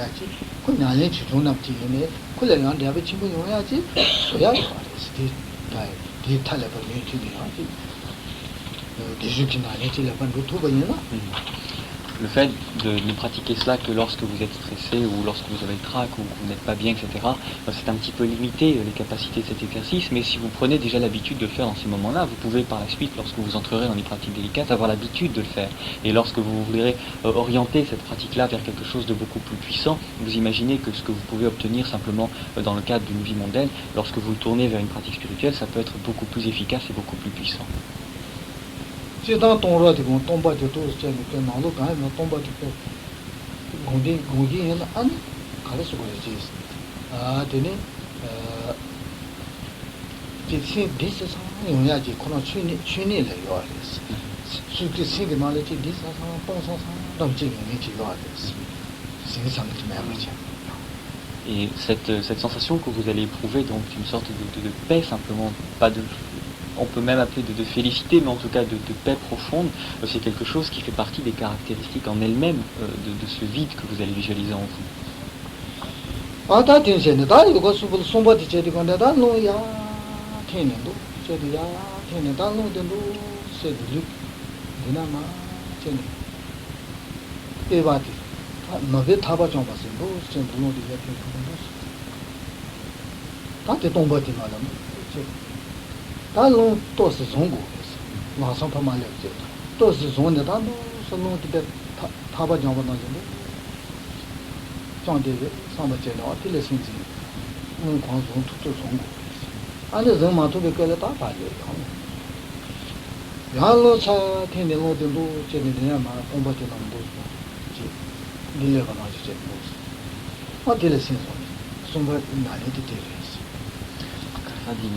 해야지. 그 나는 주존납지 얘네. 그래 난 내가 친구 용해야지. 소야 스티 다이 디탈레 버니 튀기야지. 디주기 나네 찔레반 루토바이나. Le fait de ne pratiquer cela que lorsque vous êtes stressé ou lorsque vous avez le trac ou que vous n'êtes pas bien, etc., c'est un petit peu limité les capacités de cet exercice, mais si vous prenez déjà l'habitude de le faire dans ces moments-là, vous pouvez par la suite, lorsque vous entrerez dans des pratiques délicates, avoir l'habitude de le faire. Et lorsque vous voudrez orienter cette pratique-là vers quelque chose de beaucoup plus puissant, vous imaginez que ce que vous pouvez obtenir simplement dans le cadre d'une vie mondaine, lorsque vous tournez vers une pratique spirituelle, ça peut être beaucoup plus efficace et beaucoup plus puissant. C'est dans ton roi de tomba de tous, c'est que dans le cas, on tombe de Gondi, and Anne, Caliso. Ah, tenez, this is how you have to tune in the yours. So to see the knowledge, this is how don't take any yours. C'est something to Et cette sensation que vous allez éprouver, donc une sorte de paix simplement, pas de... On peut même appeler de félicité, mais en tout cas de paix profonde, c'est quelque chose qui fait partie des caractéristiques en elle-même de ce vide que vous allez visualiser en vous. 다른 또스 종고에서 와서 파말려 줘. 또스 종데 다도 선노데 타바 잡아나죠. 장대에 상바제는 어떻게 신지. 광종 투투 종고. 아니 정마도에 걸려 다 봐요. 야로차 텐데로도 제네냐 마 공부하지 않는 거죠. 밀려가 나지 어떻게 신지. sombre 나를 되겠어. Ça dit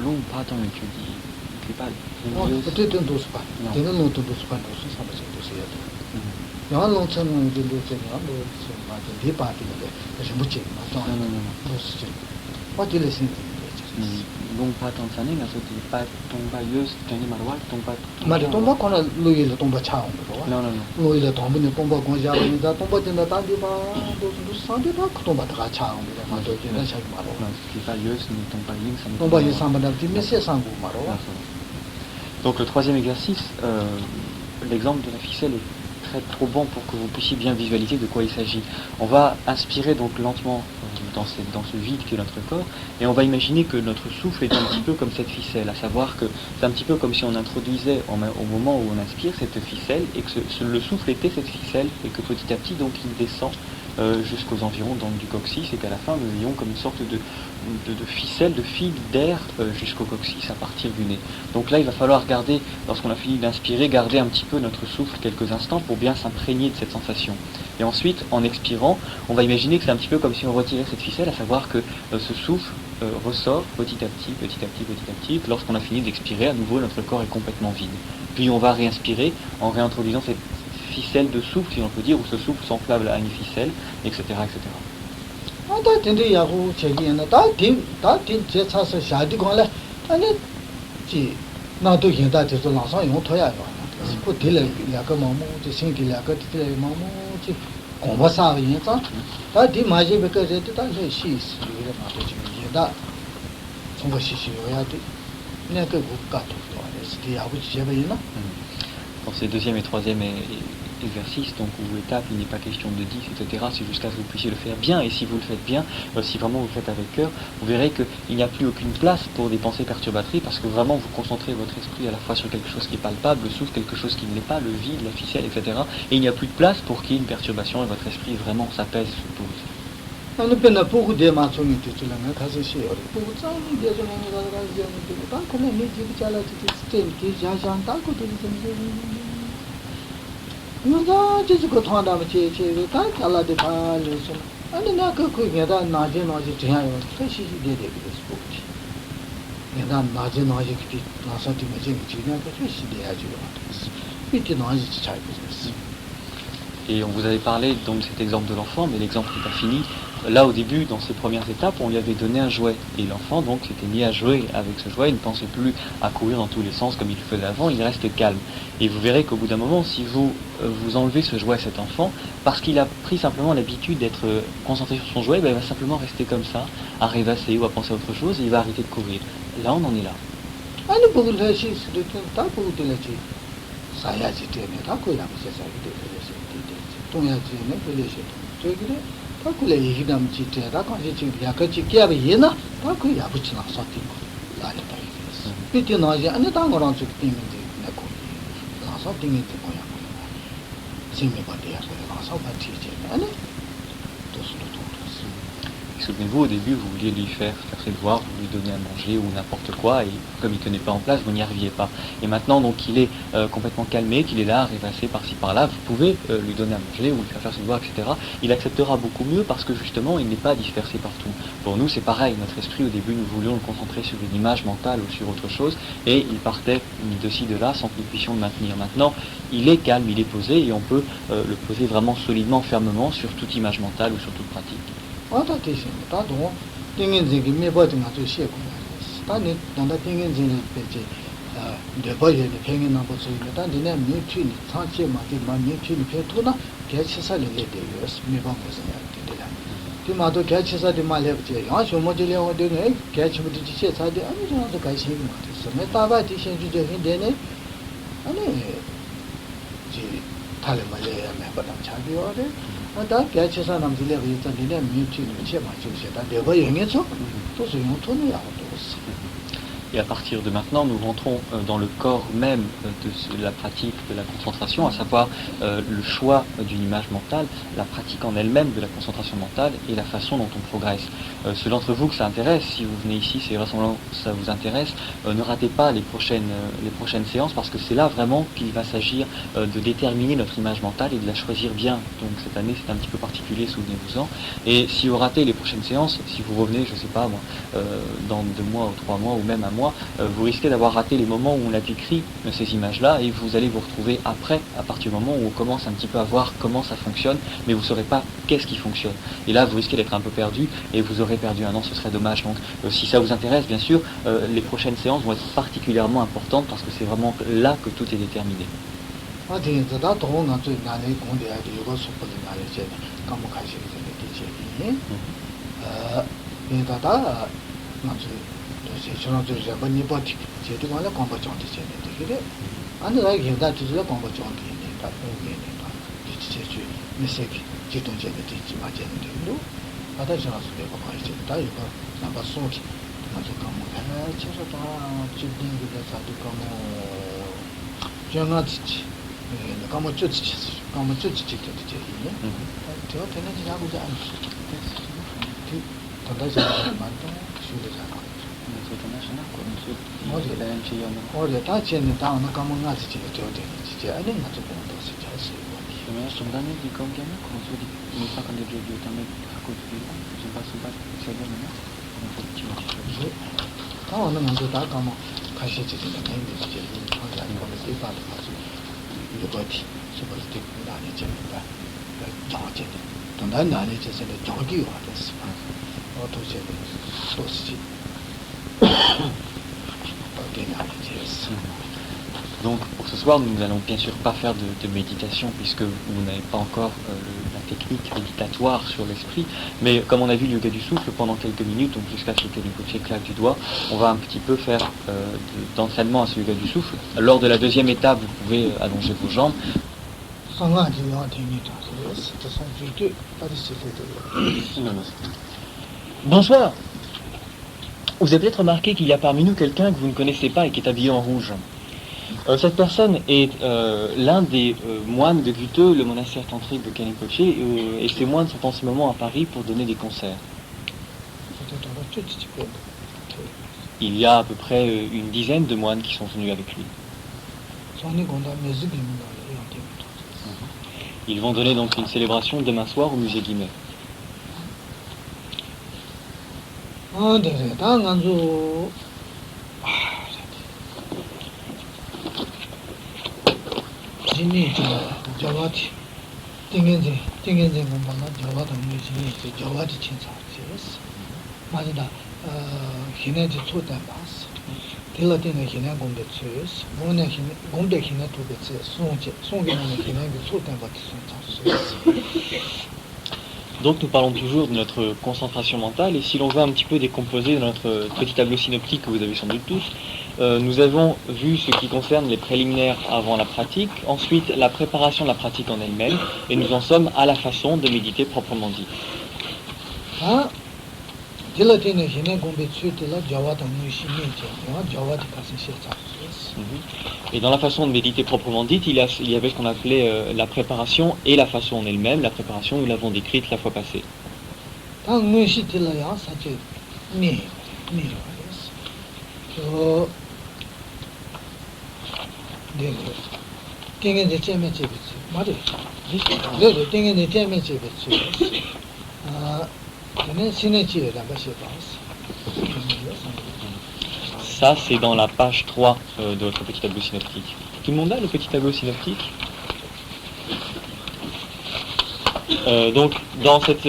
long pas tant que tu dis pas peut-être un douce pas de non tout douce pas douce ça va se douce ya ya long chen de douce ya do se ma de pas de je me tiens non douce pas de laisser long pas tant ça n'est pas pas tomba yeuse tani marwal tomba mari tomba kona lui le tomba cha non lui le tomba ne tomba kon ja ni da tomba de da di ba do sa de da tomba da cha on de ma do de na cha maro qui pas yeuse ni tomba yin ça tomba yin ça madame di mais c'est sans goût maro. Donc le troisième exercice, l'exemple de la ficelle est très probant pour que vous puissiez bien visualiser de quoi il s'agit. On va inspirer donc lentement dans ce vide qui est notre corps, et on va imaginer que notre souffle est un petit peu comme cette ficelle, à savoir que c'est un petit peu comme si on introduisait au moment où on inspire cette ficelle, et que le souffle était cette ficelle, et que petit à petit donc il descend jusqu'aux environs donc, du coccyx, et qu'à la fin nous ayons comme une sorte de ficelle, de fil d'air jusqu'au coccyx à partir du nez. Donc là il va falloir garder, lorsqu'on a fini d'inspirer, garder un petit peu notre souffle quelques instants pour bien s'imprégner de cette sensation. Et ensuite, en expirant, on va imaginer que c'est un petit peu comme si on retirait cette ficelle, à savoir que ce souffle ressort petit à petit. Lorsqu'on a fini d'expirer, à nouveau notre corps est complètement vide. Puis on va réinspirer en réintroduisant cette ficelle de souffle, si on peut dire, où ce souffle s'enflamme à une ficelle, etc. Dans ces deuxième et troisième exercice, donc ou étape, il n'est pas question de 10, etc. C'est jusqu'à ce que vous puissiez le faire bien, et si vous le faites bien, si vraiment vous le faites avec cœur, vous verrez qu'il n'y a plus aucune place pour des pensées perturbatrices, parce que vraiment vous concentrez votre esprit à la fois sur quelque chose qui est palpable, le souffle, quelque chose qui ne l'est pas, le vide, la ficelle, etc. Et il n'y a plus de place pour qu'il y ait une perturbation, et votre esprit vraiment s'apaise, se pose. Et on vous avait parlé donc de cet exemple de l'enfant, mais l'exemple n'est pas fini. Là, au début, dans ces premières étapes, on lui avait donné un jouet. Et l'enfant, donc, s'était mis à jouer avec ce jouet. Il ne pensait plus à courir dans tous les sens comme il le faisait avant. Il reste calme. Et vous verrez qu'au bout d'un moment, si vous vous enlevez ce jouet à cet enfant, parce qu'il a pris simplement l'habitude d'être concentré sur son jouet, ben, il va simplement rester comme ça, à rêvasser ou à penser à autre chose, et il va arrêter de courir. Là, on en est là. Souvenez-vous, au début, vous vouliez lui faire ses devoirs, vous lui donner à manger ou n'importe quoi, et comme il ne tenait pas en place, vous n'y arriviez pas. Et maintenant, donc, il est complètement calmé, qu'il est là, rêvasser par-ci par-là, vous pouvez lui donner à manger ou lui faire ses devoirs, etc. Il acceptera beaucoup mieux parce que justement, il n'est pas dispersé partout. Pour nous, c'est pareil, notre esprit, au début, nous voulions le concentrer sur une image mentale ou sur autre chose, et il partait de ci, de là, sans que nous puissions le maintenir. Maintenant, il est calme, il est posé, et on peut le poser vraiment solidement, fermement, sur toute image mentale ou sur toute pratique. Et à partir de maintenant, nous rentrons dans le corps même de la pratique de la concentration, à savoir le choix d'une image mentale, la pratique en elle-même de la concentration mentale et la façon dont on progresse. Ceux d'entre vous que ça intéresse, si vous venez ici, c'est vraisemblablement ça vous intéresse, ne ratez pas les prochaines séances parce que c'est là vraiment qu'il va s'agir de déterminer notre image mentale et de la choisir bien. Donc cette année, c'est un petit peu particulier, souvenez-vous-en. Et si vous ratez les prochaines séances, si vous revenez, je ne sais pas moi, dans 2 mois ou 3 mois ou même un mois, vous risquez d'avoir raté les moments où on a décrit ces images-là et vous allez vous retrouver après, à partir du moment où on commence un petit peu à voir comment ça fonctionne, mais vous ne saurez pas qu'est-ce qui fonctionne. Et là, vous risquez d'être un peu perdu et vous aurez perdu un an, ce serait dommage. Donc si ça vous intéresse, bien sûr, les prochaines séances vont être particulièrement importantes parce que c'est vraiment là que tout est déterminé. Donc pour ce soir, nous n'allons bien sûr pas faire de méditation puisque vous n'avez pas encore la technique méditatoire sur l'esprit, mais comme on a vu le yoga du souffle pendant quelques minutes, donc jusqu'à ce que Rinpoche claque du doigt, on va un petit peu faire d'entraînement à ce yoga du souffle. Lors de la deuxième étape, vous pouvez allonger vos jambes. Bonsoir. Vous avez peut-être remarqué qu'il y a parmi nous quelqu'un que vous ne connaissez pas et qui est habillé en rouge. Cette personne est l'un des moines de Guteux, le monastère tantrique de Kenenpoche, et ces moines sont en ce moment à Paris pour donner des concerts. Il y a à peu près une dizaine de moines qui sont venus avec lui. Ils vont donner donc une célébration demain soir au musée Guimet. 띵겐제 공부나 저와도 무슨 저와도 친사지스 맞다 희내지 초단 봤어 딜라딘의 희내 공부 주스 뭐네 공부 희내 도베스 송게는 희내의 초단 봤어. Donc nous parlons toujours de notre concentration mentale, et si l'on veut un petit peu décomposer dans notre petit tableau synoptique que vous avez sans doute tous, nous avons vu ce qui concerne les préliminaires avant la pratique, ensuite la préparation de la pratique en elle-même, et nous en sommes à la façon de méditer proprement dit. Et dans la façon de méditer proprement dite, il y avait ce qu'on appelait la préparation et la façon en elle-même. La préparation, nous l'avons décrite la fois passée. Ça, c'est dans la page 3 de votre petit tableau synoptique. Tout le monde a le petit tableau synoptique? Donc, dans cette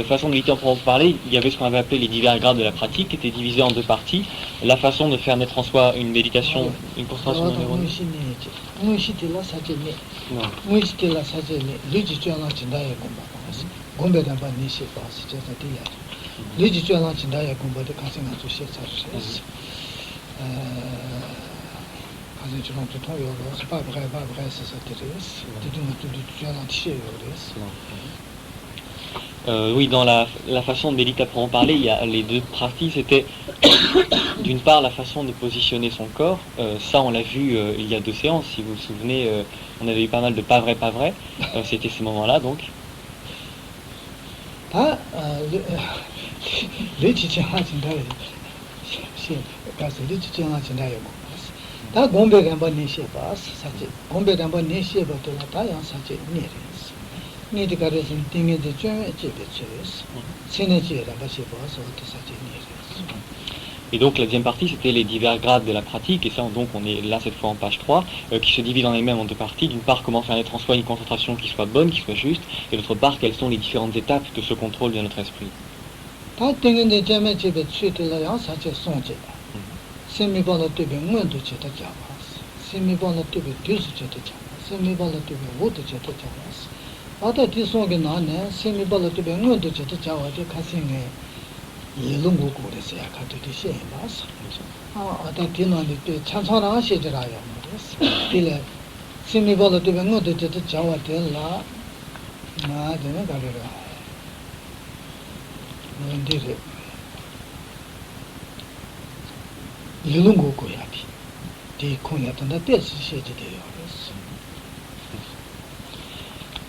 façon de méditer en proprement parler, il y avait ce qu'on avait appelé les divers grades de la pratique, qui étaient divisés en deux parties. La façon de faire naître en soi une méditation, une concentration non erronée. Oui, dans la façon de méditer à proprement parler, il y a les deux parties. C'était d'une part la façon de positionner son corps. Ça, on l'a vu il y a 2 séances. Si vous vous souvenez, on avait eu pas mal de pas vrai, pas vrai. C'était ces moments-là, donc. Et donc la deuxième partie, c'était les divers grades de la pratique, et ça, donc on est là cette fois en page 3, qui se divise en elle-même en deux parties. D'une part, comment faire naître en soi une concentration qui soit bonne, qui soit juste, et d'autre part, quelles sont les différentes étapes de ce contrôle de notre esprit.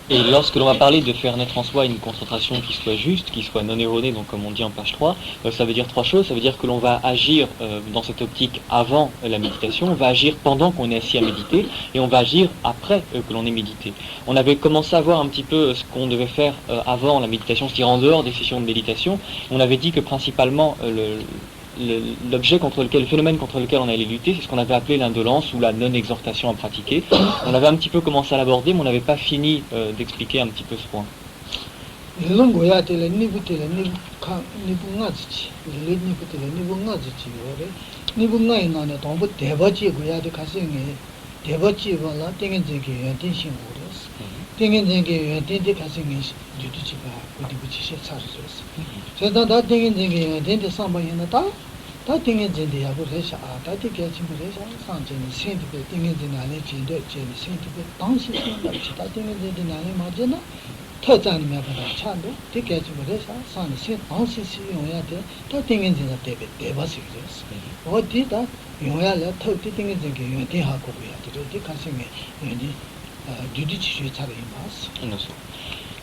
Et lorsque l'on va parler de faire naître en soi une concentration qui soit juste, qui soit non erronée, donc comme on dit en page 3, ça veut dire 3 choses. Ça veut dire que l'on va agir dans cette optique avant la méditation, on va agir pendant qu'on est assis à méditer, et on va agir après que l'on ait médité. On avait commencé à voir un petit peu ce qu'on devait faire avant la méditation, c'est-à-dire en dehors des sessions de méditation. On avait dit que principalement l'objet contre lequel, le phénomène contre lequel on allait lutter, c'est ce qu'on avait appelé l'indolence ou la non-exhortation à pratiquer. On avait un petit peu commencé à l'aborder, mais on n'avait pas fini d'expliquer un petit peu ce point.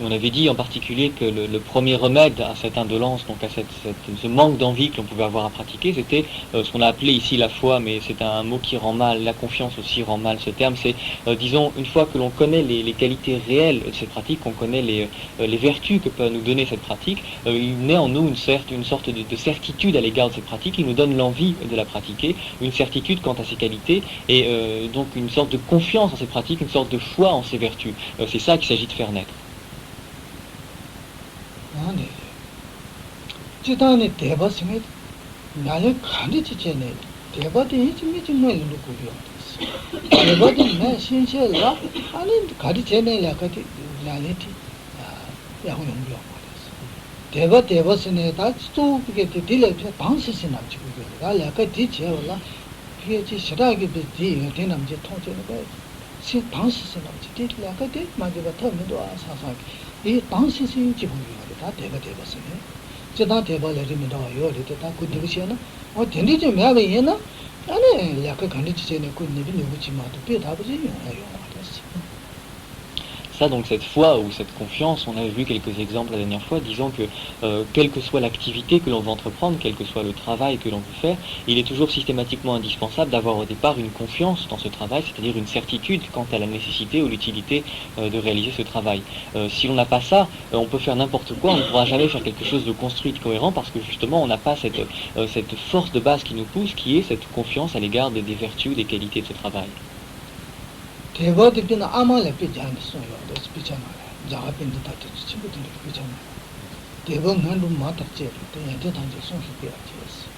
On avait dit en particulier que le premier remède à cette indolence, donc à ce manque d'envie que l'on pouvait avoir à pratiquer, c'était ce qu'on a appelé ici la foi, mais c'est un mot qui rend mal, la confiance aussi rend mal ce terme, c'est, disons, une fois que l'on connaît les qualités réelles de cette pratique, qu'on connaît les vertus que peut nous donner cette pratique, il naît en nous une sorte de certitude à l'égard de cette pratique, il nous donne l'envie de la pratiquer, une certitude quant à ses qualités, et donc une sorte de confiance en cette pratique, une sorte de foi en ses vertus. C'est ça qu'il s'agit de faire naître. 지단에 대바스네 나를 간디치체네 대바데 이치미치 뭐를 누구요 대바데 나 신체라 아니 가디체네라 가디 나네티 야고용비요 대바스네 다 스토그게 딜레 방시스 남치고요 나 약간 디체라 피에치 시라게 비디 되남제 통제는 거 시 방시스 남치 딜레 약간 디 마디바 터미도 아사사 이 방시스 지고요 다 대바스네 지단 대발에 미다 요리도 다 고디시나 된디 좀 해야 되나 아니 약간 간디치네 고니비 누구지마도 배다버지 용아요 Ça, donc cette foi ou cette confiance, on avait vu quelques exemples la dernière fois, disant que quelle que soit l'activité que l'on veut entreprendre, quel que soit le travail que l'on veut faire, il est toujours systématiquement indispensable d'avoir au départ une confiance dans ce travail, c'est-à-dire une certitude quant à la nécessité ou l'utilité de réaliser ce travail. Si on n'a pas ça, on peut faire n'importe quoi, on ne pourra jamais faire quelque chose de construit, de cohérent, parce que justement on n'a pas cette force de base qui nous pousse, qui est cette confiance à l'égard des vertus, des qualités de ce travail. 대바드비나 아마레 비자는 소요 스피처나 자가빈도 다트 친구들이 비자나 대범한도 마다체 대야대 단지 손수 비야지스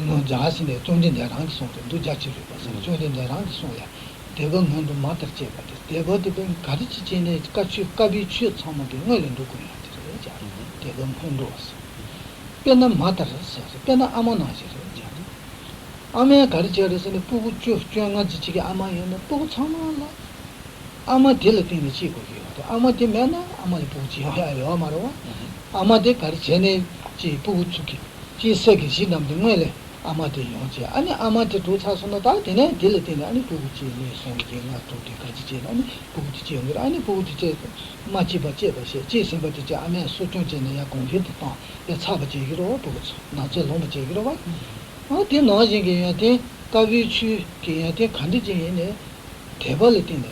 뭐 자신의 존재자랑 손도 두자치를 봐서 존재자랑 손야 대범한도 마다체 같아 대바드빈 가르치지네 같이 까비 취 참하게 뭐는 누구야 되죠 대범한도스 변나 마다서 변나 아마나지 아메 가르쳐서는 부부 쭈쭈가 지치게 아마에는 부부 참아라 아마 딜레팅이 지고요 아마 되면은 아마 부지야요 말어 아마 데 가르쳐네 지 부부 쭈기 지세기 지남도 뭐래 아마 데 용지 아니 아마 데 도차서는 다 되네 딜레팅 아니 부부지니 손기가 도디 가지지 아니 부부지 용을 아니 부부지 마치바 제바시 지생바지 아메 소중제네 야 공회도 야 차바지기로 부부지 나제 너무지기로 봐 어디 나중에 돼 가비치 게야데 간디지네 대벌이 되네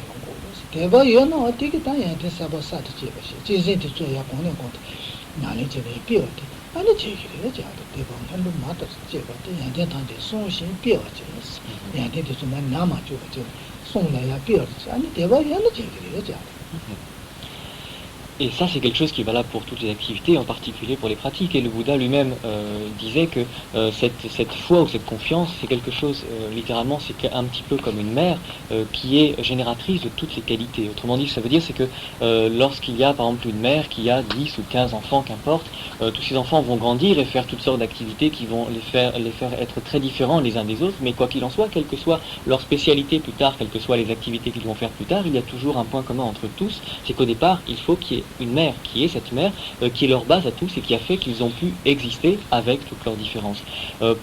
대벌이는 어떻게 다야 돼서버 사트지 버시 지진도 줘야 보는 것도 나는 제가 비어도 아니 제기를 자도 대벌 한도 맞다 제가도 야데 단데 손신 비어지 야데도 좀 남아 줘죠 손라야 비어지 아니 대벌이는 제기를 자도 Et ça, c'est quelque chose qui est valable pour toutes les activités, en particulier pour les pratiques. Et le Bouddha lui-même disait que cette foi ou cette confiance, c'est quelque chose, littéralement, c'est un petit peu comme une mère qui est génératrice de toutes les qualités. Autrement dit, ça veut dire c'est que lorsqu'il y a, par exemple, une mère qui a 10 ou 15 enfants, qu'importe, tous ces enfants vont grandir et faire toutes sortes d'activités qui vont les faire être très différents les uns des autres. Mais quoi qu'il en soit, quelle que soit leur spécialité plus tard, quelles que soient les activités qu'ils vont faire plus tard, il y a toujours un point commun entre tous, c'est qu'au départ, il faut qu'il y ait une mère, qui est cette mère, qui est leur base à tous et qui a fait qu'ils ont pu exister avec toutes leurs différences.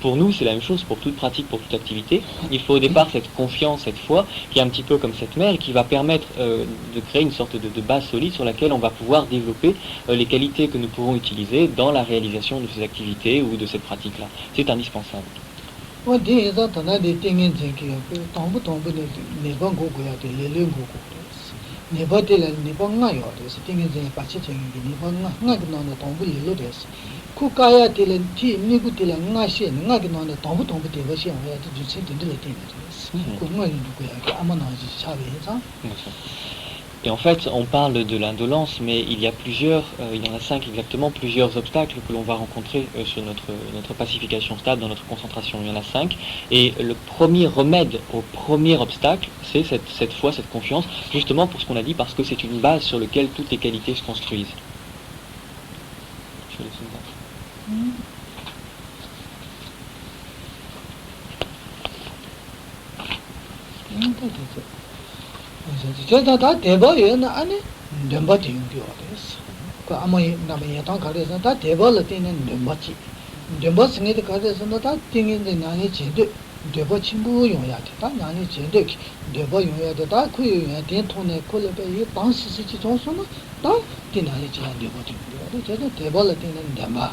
Pour nous, c'est la même chose pour toute pratique, pour toute activité. Il faut au départ cette confiance, cette foi, qui est un petit peu comme cette mère et qui va permettre de créer une sorte de base solide sur laquelle on va pouvoir développer les qualités que nous pourrons utiliser dans la réalisation de ces activités ou de cette pratique-là. C'est indispensable. 네버텔 네번가요. 그래서 띵인제 같이 생긴 네번가 나도 너는 동부일로 됐어. 쿠카야 텔은 티 미구텔 나시 나도 너는 동부 되버시 해야 돼. 주체들을 되는. 그거는 누구야? 아마나지 차베자. Et en fait, on parle de l'indolence, mais il y a plusieurs, il y en a 5 exactement, plusieurs obstacles que l'on va rencontrer sur notre pacification stable, dans notre concentration. Il y en a 5. Et le premier remède au premier obstacle, c'est cette foi, cette confiance, justement pour ce qu'on a dit, parce que c'est une base sur laquelle toutes les qualités se construisent. Je laisse une 다 대바에는 아니 넘바지 용기어서 그 아마 남의 당 가려서 다 대바를 때는 넘바지 넘바스네도 가려서 다 띵인데 나니 제도 deba chimbu yung ya de ta nani jende ki deba yung ya de ta ku yung ya den to ne ko le be yi bang si si chi chong so na ta tin nani chi ya deba ti de je deba la tin ne deba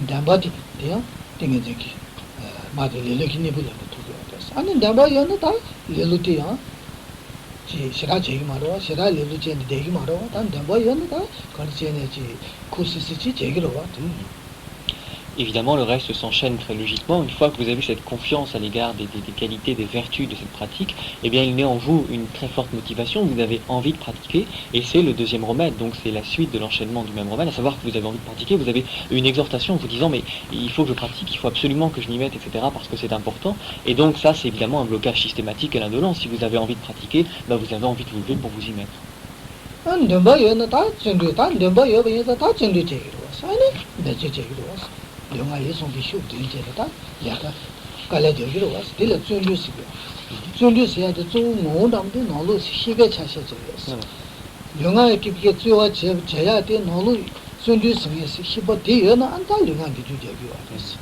deba ti de tin ge ki ma de le ki ne bu le to de ani deba yo na ta le lu ti ya ji shira je gi ma ro shira le lu je de gi ma ro ta deba yo na ta ka je ne ji ku si si chi je gi ro wa Évidemment, le reste s'enchaîne très logiquement. Une fois que vous avez cette confiance à l'égard des qualités, des vertus de cette pratique, eh bien, il naît en vous une très forte motivation, vous avez envie de pratiquer, et c'est le deuxième remède, donc c'est la suite de l'enchaînement du même remède, à savoir que vous avez envie de pratiquer, vous avez une exhortation en vous disant, mais il faut que je pratique, il faut absolument que je m'y mette, etc., parce que c'est important, et donc ça, c'est évidemment un blocage systématique à l'indolence. Si vous avez envie de pratiquer, bah, vous avez envie de vous lever pour vous y mettre. 영화 예송비 쇼도 이제다 야가 갈래저기로 와서 딜러 쫀류시고 쫀류시야도 좀 모담도 놀로 시게 차셔져요 영화에 깊게 쪼와 제야 돼 놀로 쫀류스미스 시버 뒤에는 안다 영화 기주저기 와서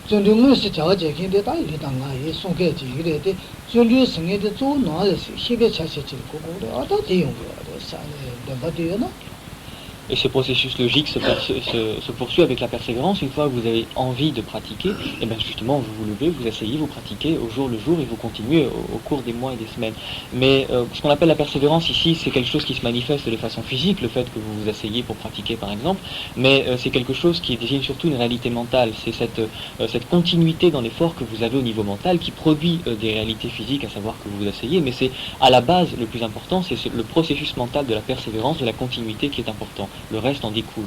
쫀류무스 저제 근데 다 이당아 예송게 지그래데 쫀류스미도 좀 놀로 시게 차셔지고 그래 어다 대용거 사네 데바디에나 Et ce processus logique se poursuit avec la persévérance. Une fois que vous avez envie de pratiquer, et bien justement vous vous levez, vous asseyez, vous pratiquez au jour le jour et vous continuez au cours des mois et des semaines. Mais ce qu'on appelle la persévérance ici, c'est quelque chose qui se manifeste de façon physique, le fait que vous vous asseyez pour pratiquer par exemple, mais c'est quelque chose qui désigne surtout une réalité mentale. C'est cette continuité dans l'effort que vous avez au niveau mental qui produit des réalités physiques, à savoir que vous vous asseyez, mais c'est à la base le plus important, c'est le processus mental de la persévérance, de la continuité qui est important. Le reste en découle.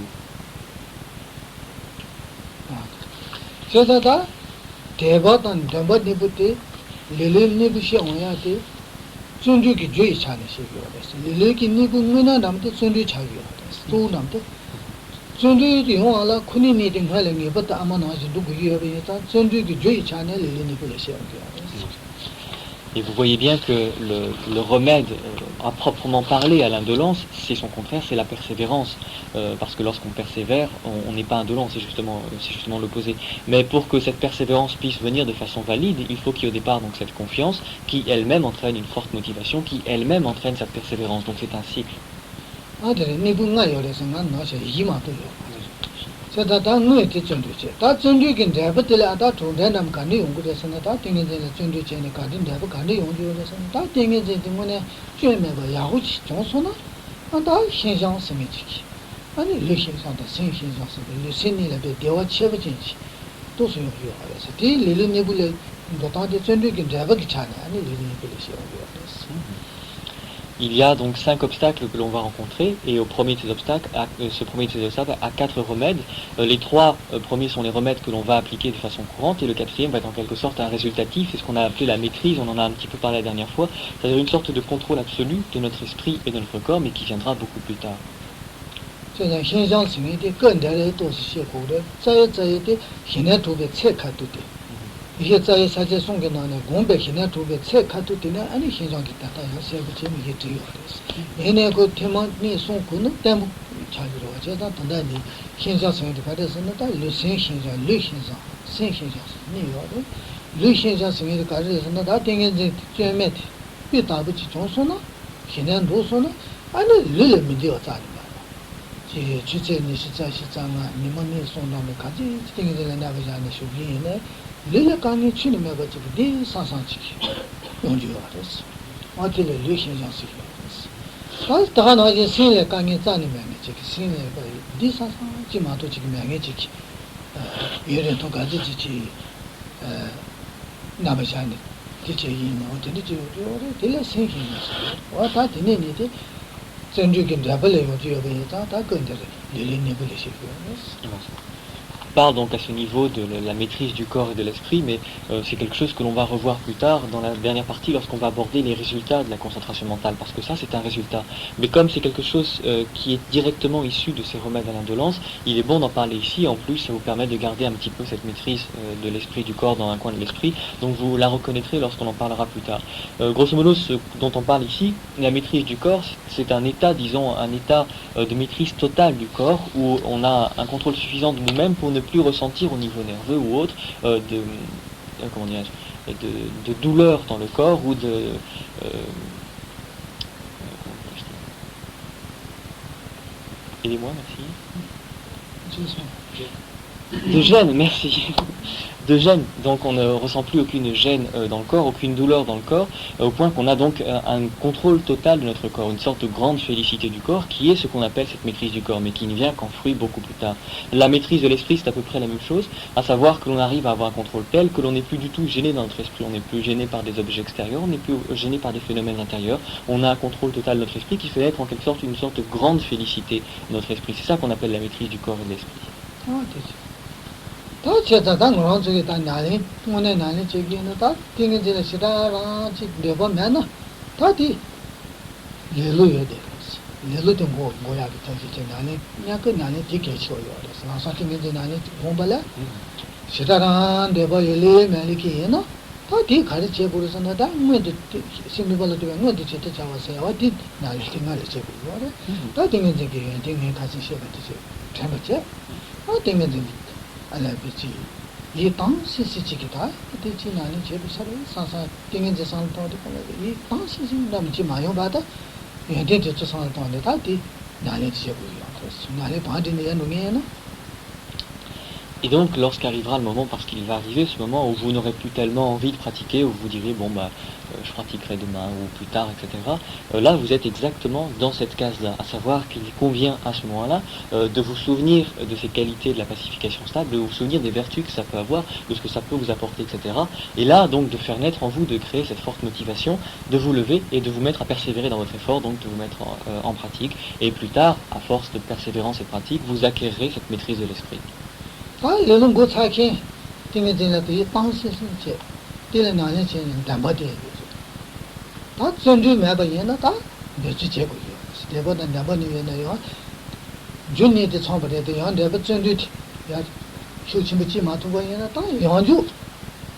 Et vous voyez bien que le remède à proprement parler à l'indolence, c'est son contraire, c'est la persévérance. Parce que lorsqu'on persévère, on n'est pas indolent, c'est justement l'opposé. Mais pour que cette persévérance puisse venir de façon valide, il faut qu'il y ait au départ donc cette confiance qui elle-même entraîne une forte motivation, qui elle-même entraîne cette persévérance. Donc c'est un cycle. 다 누에 대전도체 다 전도긴 대버들 아다 돈대남 간이 연구돼서는 다 땡겨진 전도체네 가든 대버 간이 연구돼서 다 땡겨진 때문에 쥐매가 야후치 정소나 다 현상 스미치기 아니 르신상의 신신상 스미 신이라도 대화 쳐버진지 도서 요하래서 디 릴리니불에 도다데 전도긴 대버기 차네 아니 릴리니불에 시험이었어 Il y a donc 5 obstacles que l'on va rencontrer, et au premier de ces obstacles, ce premier de ces obstacles a 4 remèdes. Les 3 premiers sont les remèdes que l'on va appliquer de façon courante, et le 4e va être en quelque sorte un résultatif, c'est ce qu'on a appelé la maîtrise, on en a un petit peu parlé la dernière fois, c'est-à-dire une sorte de contrôle absolu de notre esprit et de notre corps, mais qui viendra beaucoup plus tard. 이게 자의 사제 송견하네 공배 희나 두배 체 카도 되네 아니 신장기 따다 야세부 재미 이게 되어 그랬어 얘네 그 테마니 송군은 때문 자기로 어제다 단단히 신장 성에도 가려서는 다 르신 신장 르신장 신신장 니요도 르신장 성에도 가려서는 다 땡겨지 쨈메 비다부지 정소나 희난 도소나 아니 르르 미디어 자리 제 주제니 시장아 니만니 송나면 가지 땡겨지는 나가자는 쇼기네 르르 강이 치는 매가 지금 상상치기 용주와です어디를 르신장스 그래서 다 나지 신의 강이 짜니면 지금 신의 그 상상지마도 지금 명예지기 예를 또 가지지 나머지는 디제이는 어디니 지금 될 생기는 와다 되는데 전주긴 잡을래 요지어에 다 건데 릴리니 불리시고요 On parle donc à ce niveau de la maîtrise du corps et de l'esprit, mais c'est quelque chose que l'on va revoir plus tard dans la dernière partie lorsqu'on va aborder les résultats de la concentration mentale, parce que ça c'est un résultat. Mais comme c'est quelque chose qui est directement issu de ces remèdes à l'indolence, il est bon d'en parler ici, en plus ça vous permet de garder un petit peu cette maîtrise de l'esprit, du corps dans un coin de l'esprit, donc vous la reconnaîtrez lorsqu'on en parlera plus tard. Grosso modo, ce dont on parle ici, la maîtrise du corps, c'est un état, disons, un état de maîtrise totale du corps, où on a un contrôle suffisant de nous-mêmes pour ne plus ressentir au niveau nerveux ou autre de douleur dans le corps ou de... aidez-moi, merci. De gêne, merci. De gêne, donc on ne ressent plus aucune gêne dans le corps, aucune douleur dans le corps, au point qu'on a donc un contrôle total de notre corps, une sorte de grande félicité du corps qui est ce qu'on appelle cette maîtrise du corps, mais qui ne vient qu'en fruit beaucoup plus tard. La maîtrise de l'esprit, c'est à peu près la même chose, à savoir que l'on arrive à avoir un contrôle tel que l'on n'est plus du tout gêné dans notre esprit, on n'est plus gêné par des objets extérieurs, on n'est plus gêné par des phénomènes intérieurs, on a un contrôle total de notre esprit qui fait naître en quelque sorte une sorte de grande félicité de notre esprit. C'est ça qu'on appelle la maîtrise du corps et de l'esprit. 다 제자당 그런 저기 다 나리 오늘 나리 저기는 다 띵이들 시다랑 지 내보면은 다디 예로야 돼. 예로도 뭐야 저기 나리 약간 나리 되게 쳐요. 그래서 나서 띵이들 나리 공부래 시다랑 내보 예리 말이기에는 다디 가르쳐 버려서는 다 뭐도 심리발도 되고 뭐도 제때 잡았어요. 어디 나리 띵을 제고요. 다 띵이 저기 띵이 같이 시작했지. 잘못지? 띵이 알아비지 이 당시시지기다 대치 나는 제비서를 사사 띵인지 상도도 이 당시시 남지 마요 받아 얘한테 저 상도 안 다디 나는 제고요 그래서 나를 받는 놈이에요. Et donc, lorsqu'arrivera le moment, parce qu'il va arriver ce moment où vous n'aurez plus tellement envie de pratiquer, où vous direz, bon, je pratiquerai demain ou plus tard, etc. Là, vous êtes exactement dans cette case-là, à savoir qu'il convient à ce moment-là de vous souvenir de ces qualités de la pacification stable, de vous souvenir des vertus que ça peut avoir, de ce que ça peut vous apporter, etc. Et là, donc, de faire naître en vous, de créer cette forte motivation, de vous lever et de vous mettre à persévérer dans votre effort, donc de vous mettre en pratique. Et plus tard, à force de persévérance et de pratique, vous acquérerez cette maîtrise de l'esprit. 아, 이런 거 사케 띵에진한테 당시시 제 딜에 나는 제 담바데 다 전주 매바이나 다 내지 제고요. 대보다 담바니에요. 준니데 처음부터 연대부 전주 야 쇼침부지 마투고이나 다 연주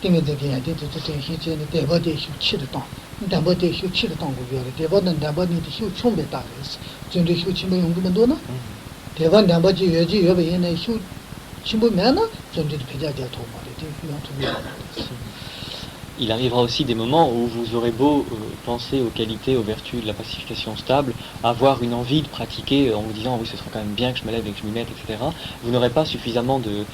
띵에진게 되게 희제는 대보데 쇼치도 또 담바데 쇼치도 또 고요. 대보다 담바니데 쇼총베 따르스 전주 쇼침부 용도면 도나 대본 담바지 여지 여베이나 쇼 Il arrivera aussi des moments où vous aurez beau penser aux qualités, aux vertus de la pacification stable, avoir une envie de pratiquer en vous disant oui ce sera quand même bien que je me lève et que je m'y mette, etc. Vous n'aurez pas suffisamment de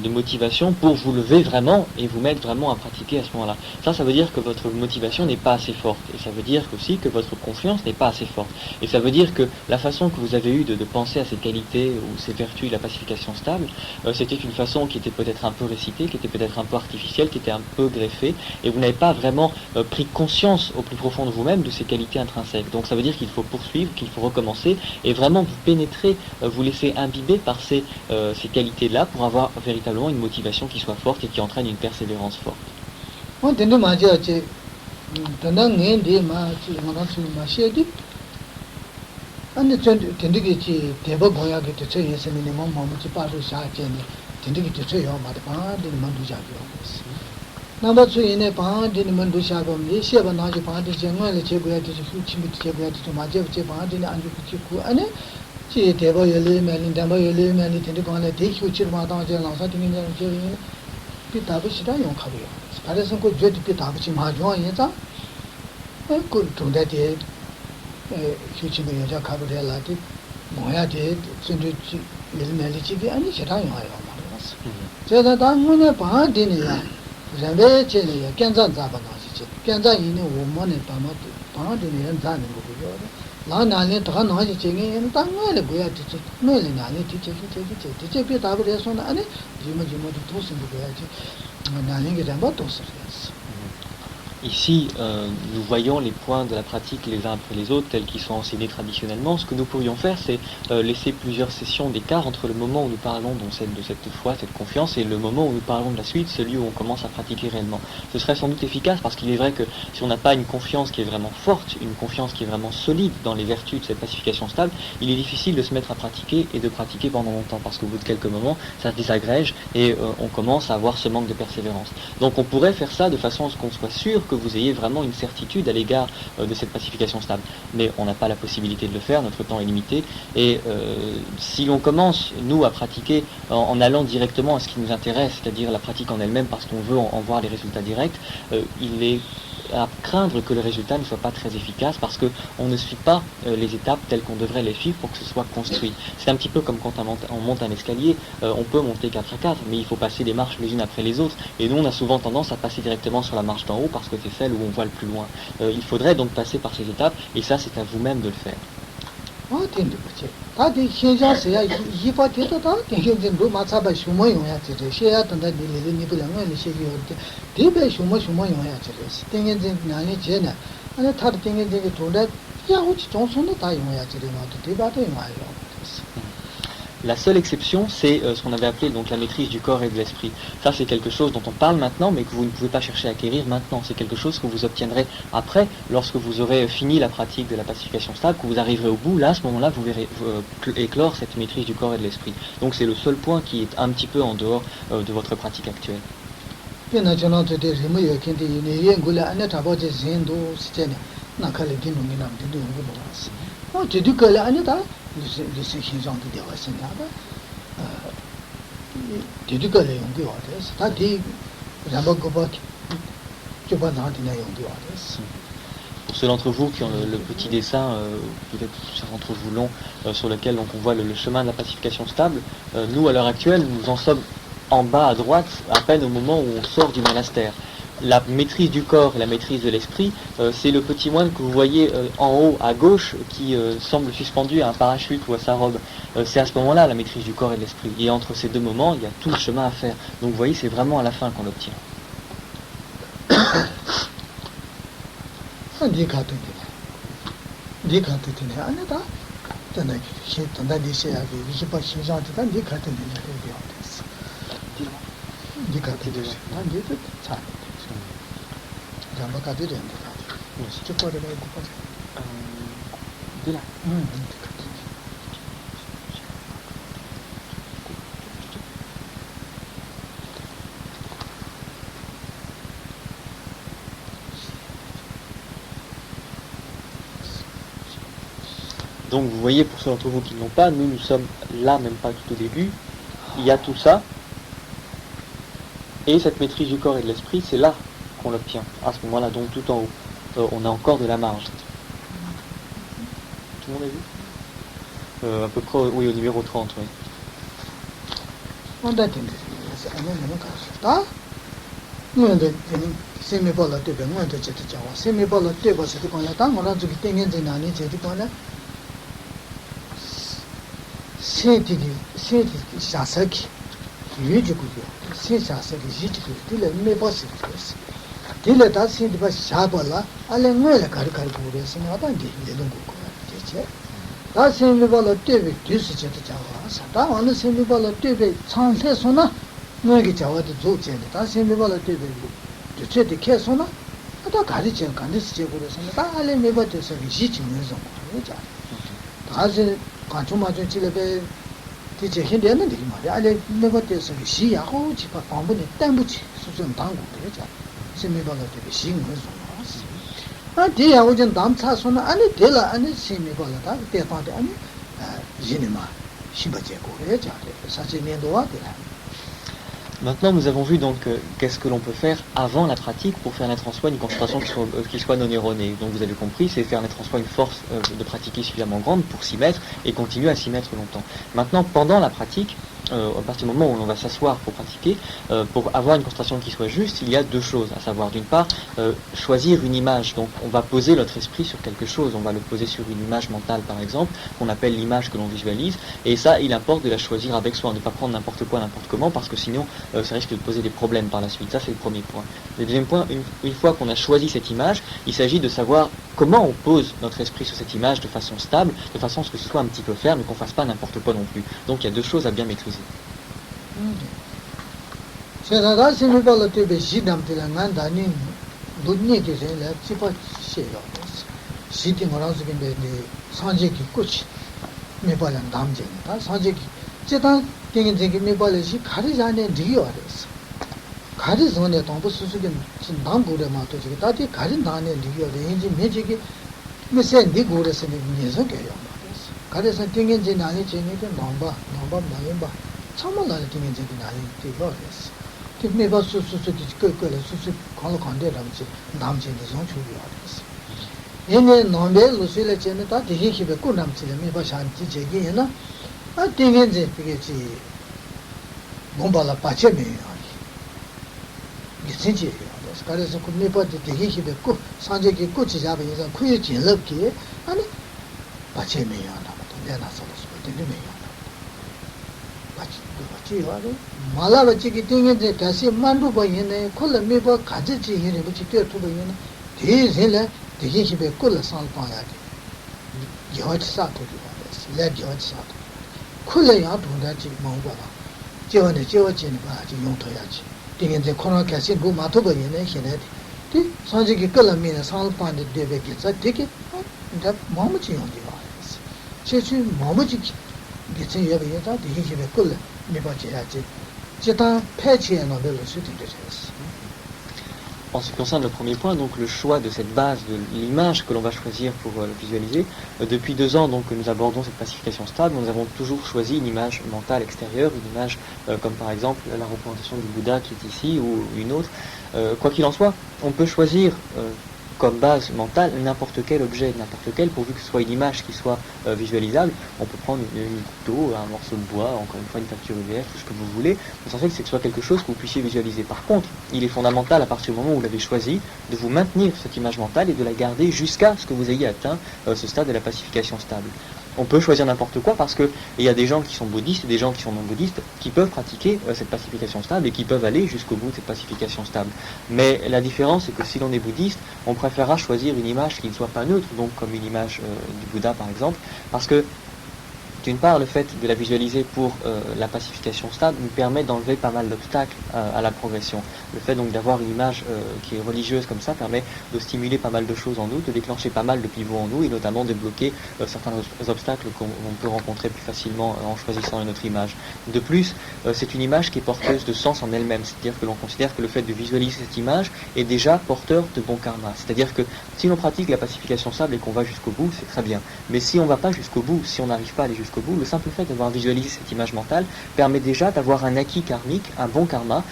motivation pour vous lever vraiment et vous mettre vraiment à pratiquer à ce moment-là. Ça veut dire que votre motivation n'est pas assez forte et ça veut dire aussi que votre confiance n'est pas assez forte. Et ça veut dire que la façon que vous avez eue de penser à ces qualités ou ces vertus de la pacification stable, c'était une façon qui était peut-être un peu récitée, qui était peut-être un peu artificielle, qui était un peu greffée, et vous n'avez pas vraiment pris conscience au plus profond de vous-même de ces qualités intrinsèques. Donc ça veut dire qu'il faut poursuivre, qu'il faut recommencer, et vraiment vous pénétrer, vous laisser imbiber par ces qualités-là pour avoir véritablement une motivation qui soit forte et qui entraîne une persévérance forte. Number 2 in a pound in Mandushabam, Yeshaba Naji Party, General Chebuya to Chimichibia to Majev Chepard in Anjuku, and she table your limb and Damba your limb and it take on a take you Chirmata and something in the Pitabushita on Kabio. Sparison could jet Pitabuchi Majo Yeta. I could do that yet. Huchimia Cabria Lati, Moya did, Sundry Melichi, and it's a time I was. So that I'm going to part in it. 렌베체네 견장 잡아나지 견장 있는 원문에 담아 방아되는 자는 거고요. 나나네 더 나지 쟁에는 땅을 뭐야 되지. 너네 나네 뒤지 뒤지 답을 해서는 아니 지금도 도스는 거야지. 나는 게 담아 도스였어. Ici, nous voyons les points de la pratique les uns après les autres, tels qu'ils sont enseignés traditionnellement. Ce que nous pourrions faire, c'est laisser plusieurs sessions d'écart entre le moment où nous parlons de cette foi, cette confiance, et le moment où nous parlons de la suite, celui où on commence à pratiquer réellement. Ce serait sans doute efficace, parce qu'il est vrai que si on n'a pas une confiance qui est vraiment forte, une confiance qui est vraiment solide dans les vertus de cette pacification stable, il est difficile de se mettre à pratiquer et de pratiquer pendant longtemps, parce qu'au bout de quelques moments, ça se désagrège et on commence à avoir ce manque de persévérance. Donc on pourrait faire ça de façon à ce qu'on soit sûr que vous ayez vraiment une certitude à l'égard de cette pacification stable. Mais on n'a pas la possibilité de le faire, notre temps est limité, et si l'on commence, nous, à pratiquer en allant directement à ce qui nous intéresse, c'est-à-dire la pratique en elle-même parce qu'on veut en voir les résultats directs, il est à craindre que le résultat ne soit pas très efficace parce qu'on ne suit pas les étapes telles qu'on devrait les suivre pour que ce soit construit. C'est un petit peu comme quand on monte un escalier, on peut monter 4 à 4, mais il faut passer des marches les unes après les autres. Et nous, on a souvent tendance à passer directement sur la marche d'en haut parce que c'est celle où on voit le plus loin. Il faudrait donc passer par ces étapes, et ça, c'est à vous-même de le faire. La seule exception, c'est ce qu'on avait appelé donc la maîtrise du corps et de l'esprit. Ça, c'est quelque chose dont on parle maintenant, mais que vous ne pouvez pas chercher à acquérir maintenant. C'est quelque chose que vous obtiendrez après, lorsque vous aurez fini la pratique de la pacification stable, que vous arriverez au bout. Là, à ce moment-là, vous verrez éclore cette maîtrise du corps et de l'esprit. Donc, c'est le seul point qui est un petit peu en dehors de votre pratique actuelle. Pour ceux d'entre vous qui ont le petit dessin, peut-être certains d'entre vous l'ont, sur lequel donc, on voit le chemin de la pacification stable, nous à l'heure actuelle, nous en sommes en bas à droite, à peine au moment où on sort du monastère. La maîtrise du corps et la maîtrise de l'esprit, c'est le petit moine que vous voyez en haut à gauche qui semble suspendu à un parachute ou à sa robe. C'est à ce moment-là la maîtrise du corps et de l'esprit. Et entre ces deux moments, il y a tout le chemin à faire. Donc vous voyez, c'est vraiment à la fin qu'on l'obtient. Donc vous voyez, pour ceux d'entre vous qui ne l'ont pas, nous sommes là, même pas tout au début. Il y a tout ça. Et cette maîtrise du corps et de l'esprit, c'est là qu'on l'obtient, à ce moment-là, donc tout en haut. On a encore de la marge. Tout le monde a vu À peu près, oui, au numéro 30, oui. Maintenant, nous avons vu donc qu'est-ce que l'on peut faire avant la pratique pour faire naître en soi une concentration qui soit non erronée. Donc vous avez compris, c'est faire naître en soi une force de pratiquer suffisamment grande pour s'y mettre et continuer à s'y mettre longtemps. Maintenant, pendant la pratique, à partir du moment où on va s'asseoir pour pratiquer, pour avoir une concentration qui soit juste, il y a deux choses, à savoir d'une part, choisir une image. Donc on va poser notre esprit sur quelque chose, on va le poser sur une image mentale par exemple, qu'on appelle l'image que l'on visualise, et ça, il importe de la choisir avec soin, de ne pas prendre n'importe quoi, n'importe comment, parce que sinon, ça risque de poser des problèmes par la suite. Ça, c'est le premier point. Le deuxième point, une fois qu'on a choisi cette image, il s'agit de savoir comment on pose notre esprit sur cette image de façon stable, de façon à ce que ce soit un petit peu ferme, mais qu'on ne fasse pas n'importe quoi non plus. Donc il y a deux choses à bien maîtriser. 가리 손에 동부 수수긴 남고래 마토지 다디 가리 나네 리요데 인지 메지기 메세 니고레스니 니서 개요 가리서 띵인지 나니 제니데 넘바 나님바 참말라 띵인지 나니 되거스 팀메바 수수기 끄끄레 수수 콜 컨데람지 남진이 zon추기요스 얘네 nombe 루실레 제네 다 디히히베 꾸남지레 메바 샨지 제기나 아 띵인지 그게지 몸발라 빠체메요 이진지예요. 그래서 그 메바데 디히히베 꾸 산제기 꾸지자베 이제 쿠이 진럽기 아니 빠체메요 나도 내나서서 되네요. 같이 와도 말아버지기 띵인지 다시 만두버 있네. 콜레 메바 가지지 이네 뭐지 되어도 있네. 대신에 디히히베 꿀을 상파야지. 여치사도 좋아요. 레디어치사도. 콜레야 돈다지 먹어봐. 저번에 저어지는 거지 용토야지. 띵인지 코로나 개신 그 마토버 있네. 현에 디 산지기 끌라미는 상판데 되베기자 되게 다 마음이 용지 봐. 제주 마음이 기체 여비다 디히히베 꿀 메바지야지. 제타 패치에는 별로 수준이 되었어. En ce qui concerne le premier point, donc le choix de cette base de l'image que l'on va choisir pour visualiser, depuis 2 ans donc que nous abordons cette pacification stable, nous avons toujours choisi une image mentale extérieure, une image comme par exemple la représentation du Bouddha qui est ici ou une autre. Quoi qu'il en soit, on peut choisir comme base mentale n'importe quel objet, n'importe quel, pourvu que ce soit une image qui soit visualisable. On peut prendre une goutte d'eau, un morceau de bois, encore une fois une facture UVF, tout ce que vous voulez. L'essentiel c'est que ce soit quelque chose que vous puissiez visualiser. Par contre, il est fondamental à partir du moment où vous l'avez choisi, de vous maintenir cette image mentale et de la garder jusqu'à ce que vous ayez atteint ce stade de la pacification stable. On peut choisir n'importe quoi parce qu'il y a des gens qui sont bouddhistes et des gens qui sont non bouddhistes qui peuvent pratiquer cette pacification stable et qui peuvent aller jusqu'au bout de cette pacification stable. Mais la différence c'est que si l'on est bouddhiste, on préférera choisir une image qui ne soit pas neutre, donc comme une image du Bouddha par exemple, parce que d'une part, le fait de la visualiser pour la pacification stable nous permet d'enlever pas mal d'obstacles à la progression. Le fait donc d'avoir une image qui est religieuse comme ça permet de stimuler pas mal de choses en nous, de déclencher pas mal de pivots en nous et notamment de bloquer certains obstacles qu'on peut rencontrer plus facilement en choisissant une autre image. De plus, c'est une image qui est porteuse de sens en elle-même, c'est-à-dire que l'on considère que le fait de visualiser cette image est déjà porteur de bon karma. C'est-à-dire que si l'on pratique la pacification stable et qu'on va jusqu'au bout, c'est très bien. Mais si on ne va pas jusqu'au bout, si on n'arrive pas à aller jusqu'au bout, le simple fait d'avoir visualisé cette image mentale permet déjà d'avoir un acquis karmique, un bon karma,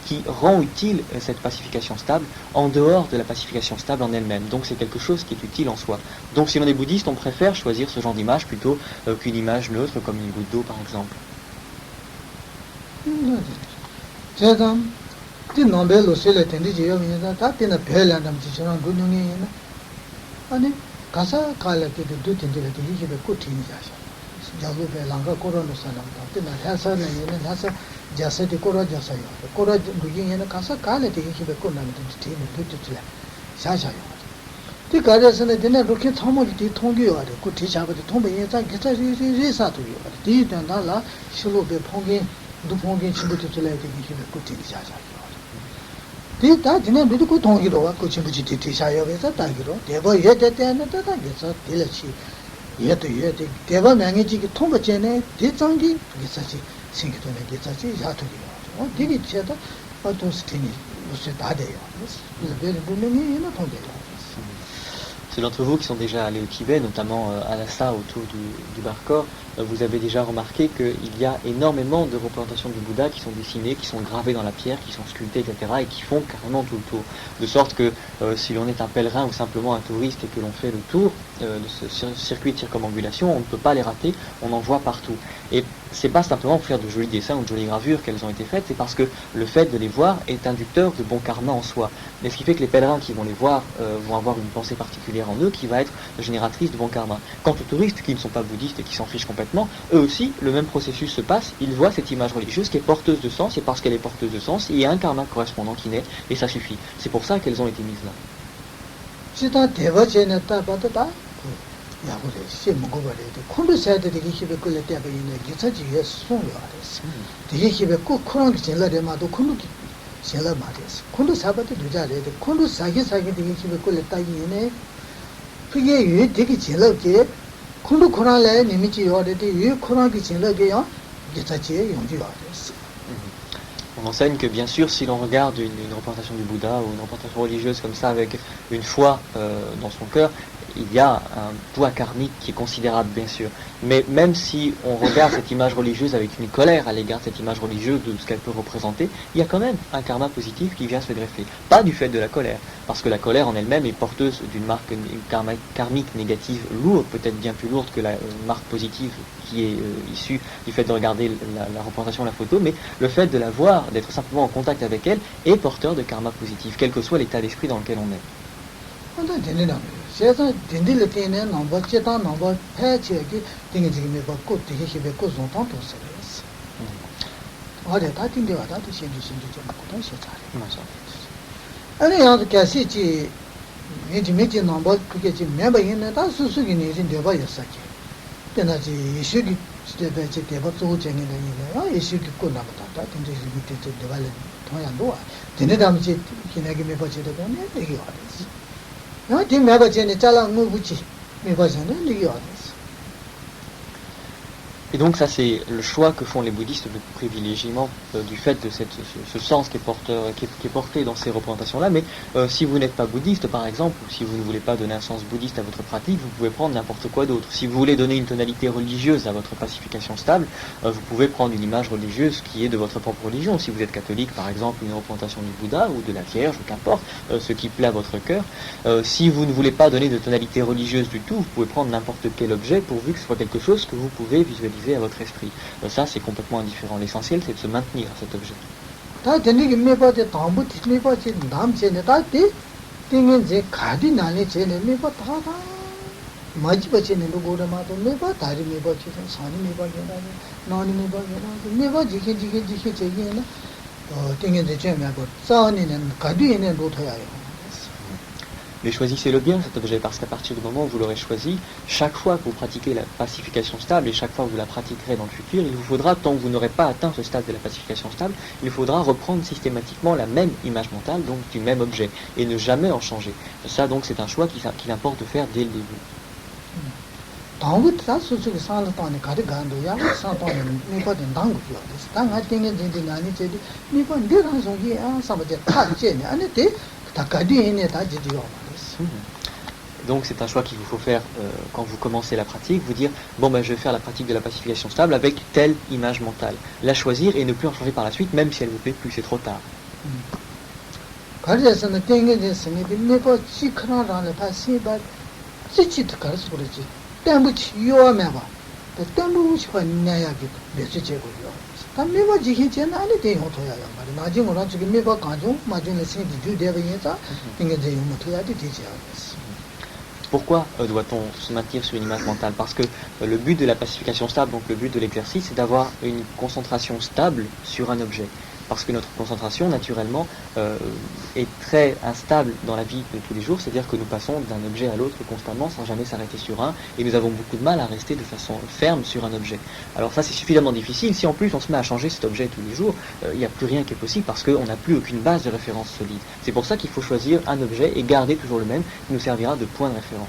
qui rend utile cette pacification stable en dehors de la pacification stable en elle-même. Donc c'est quelque chose qui est utile en soi. Donc si l'on est bouddhiste, on préfère choisir ce genre d'image plutôt qu'une image neutre comme une goutte d'eau par exemple. 자고베 랑가 코로나 사람다 때나 해서는 얘는 해서 자세디 코로 자사요 코로 루기에는 가서 가네 되게 기베 코나면 되는 뜻이야 샤샤요 그 가려서는 되네 그렇게 처음에 뒤 통기요 그 뒤잡아도 통배에 자 기타 리사도요 뒤단다라 실로베 통기 두통기 친구들 줄에 되게 기베 코티 샤샤요 뒤다 되네 그 통기로 와 친구지 뒤샤요 그래서 다기로 대버 예대때는 다다게서 딜치 예도 대바 명예지기 통과전에 대장기 기사지 생기도네 기사지 야도요. 되게 제가 어떤 스티니 무슨 다 돼요. 그래서 보면이 이나 통돼요. Ceux d'entre vous qui sont déjà allés au Tibet, notamment à Lhasa autour du Barkor, vous avez déjà remarqué qu'il y a énormément de représentations du Bouddha qui sont dessinées, qui sont gravées dans la pierre, qui sont sculptées, etc. et qui font carrément tout le tour. De sorte que si l'on est un pèlerin ou simplement un touriste et que l'on fait le tour de ce circuit de circumambulation, on ne peut pas les rater, on en voit partout. Et c'est pas simplement pour faire de jolis dessins ou de jolies gravures qu'elles ont été faites, c'est parce que le fait de les voir est inducteur de bon karma en soi. Mais ce qui fait que les pèlerins qui vont les voir vont avoir une pensée particulière en eux qui va être génératrice de bon karma. Quant aux touristes qui ne sont pas bouddhistes et qui s'en fichent complètement, eux aussi, le même processus se passe, ils voient cette image religieuse qui est porteuse de sens, et parce qu'elle est porteuse de sens, il y a un karma correspondant qui naît, et ça suffit. C'est pour ça qu'elles ont été mises là. 야고래 시먹어버려. 콘도 사이드 되게 힘에 끌려 때가 있는 기차지에 송요 알았어. 되게 힘에 꼭 코랑 젤라레마도 콘도 젤라 말이었어. 콘도 사바도 두자래. 콘도 사기 되게 힘에 끌려 따기 있네. 그게 왜 되게 젤라게 콘도 코랑래 님이지 요래데 왜 코랑이 젤라게요? 기차지에 용지 알았어. On enseigne que bien sûr, si l'on regarde une représentation du Bouddha ou une représentation religieuse comme ça avec une foi dans son cœur, il y a un poids karmique qui est considérable, bien sûr. Mais même si on regarde cette image religieuse avec une colère à l'égard de cette image religieuse, de ce qu'elle peut représenter, il y a quand même un karma positif qui vient se greffer. Pas du fait de la colère, parce que la colère en elle-même est porteuse d'une marque karmique négative lourde, peut-être bien plus lourde que la marque positive qui est issue du fait de regarder la représentation, la photo, mais le fait de la voir, d'être simplement en contact avec elle, est porteur de karma positif, quel que soit l'état d'esprit dans lequel on est. Et donc ça c'est le choix que font les bouddhistes de privilégiement du fait de ce sens qui est porté dans ces représentations-là. Mais si vous n'êtes pas bouddhiste par exemple, ou si vous ne voulez pas donner un sens bouddhiste à votre pratique, vous pouvez prendre n'importe quoi d'autre. Si vous voulez donner une tonalité religieuse à votre pacification stable, vous pouvez prendre une image religieuse qui est de votre propre religion. Si vous êtes catholique par exemple, une représentation du Bouddha ou de la Vierge, ou qu'importe, ce qui plaît à votre cœur. Si vous ne voulez pas donner de tonalité religieuse du tout, vous pouvez prendre n'importe quel objet pourvu que ce soit quelque chose que vous pouvez visualiser à votre esprit. Ça, c'est complètement indifférent. L'essentiel, c'est de se maintenir à cet objet. Mais choisissez-le bien cet objet, parce qu'à partir du moment où vous l'aurez choisi, chaque fois que vous pratiquez la pacification stable et chaque fois que vous la pratiquerez dans le futur, il vous faudra, tant que vous n'aurez pas atteint ce stade de la pacification stable, il faudra reprendre systématiquement la même image mentale, donc du même objet, et ne jamais en changer. Ça donc c'est un choix qu'il importe de faire dès le début. Donc c'est un choix qu'il vous faut faire quand vous commencez la pratique, vous dire bon ben je vais faire la pratique de la pacification stable avec telle image mentale, la choisir et ne plus en changer par la suite même si elle vous plaît plus, c'est trop tard. Pourquoi doit-on se maintenir sur une image mentale? Parce que le but de la pacification stable, donc le but de l'exercice, c'est d'avoir une concentration stable sur un objet. Parce que notre concentration, naturellement, est très instable dans la vie de tous les jours, c'est-à-dire que nous passons d'un objet à l'autre constamment sans jamais s'arrêter sur un, et nous avons beaucoup de mal à rester de façon ferme sur un objet. Alors ça c'est suffisamment difficile, si en plus on se met à changer cet objet tous les jours, il n'y a plus rien qui est possible parce qu'on n'a plus aucune base de référence solide. C'est pour ça qu'il faut choisir un objet et garder toujours le même, qui nous servira de point de référence.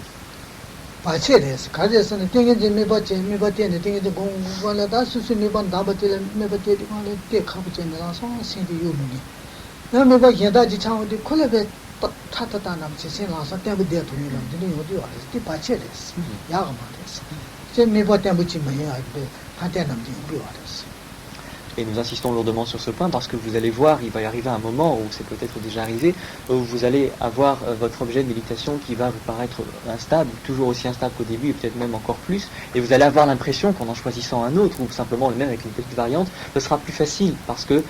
Et nous insistons lourdement sur ce point parce que vous allez voir, il va y arriver un moment, où c'est peut-être déjà arrivé, où vous allez avoir votre objet de méditation qui va vous paraître instable, toujours aussi instable qu'au début et peut-être même encore plus, et vous allez avoir l'impression qu'en choisissant un autre, ou simplement le même avec une petite variante, ce sera plus facile parce que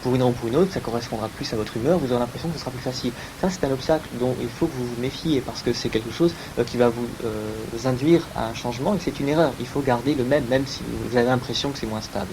pour une ou pour une autre, ça correspondra plus à votre humeur, vous aurez l'impression que ce sera plus facile. Ça c'est un obstacle dont il faut que vous vous méfiez parce que c'est quelque chose qui va vous induire à un changement et c'est une erreur. Il faut garder le même, même si vous avez l'impression que c'est moins stable.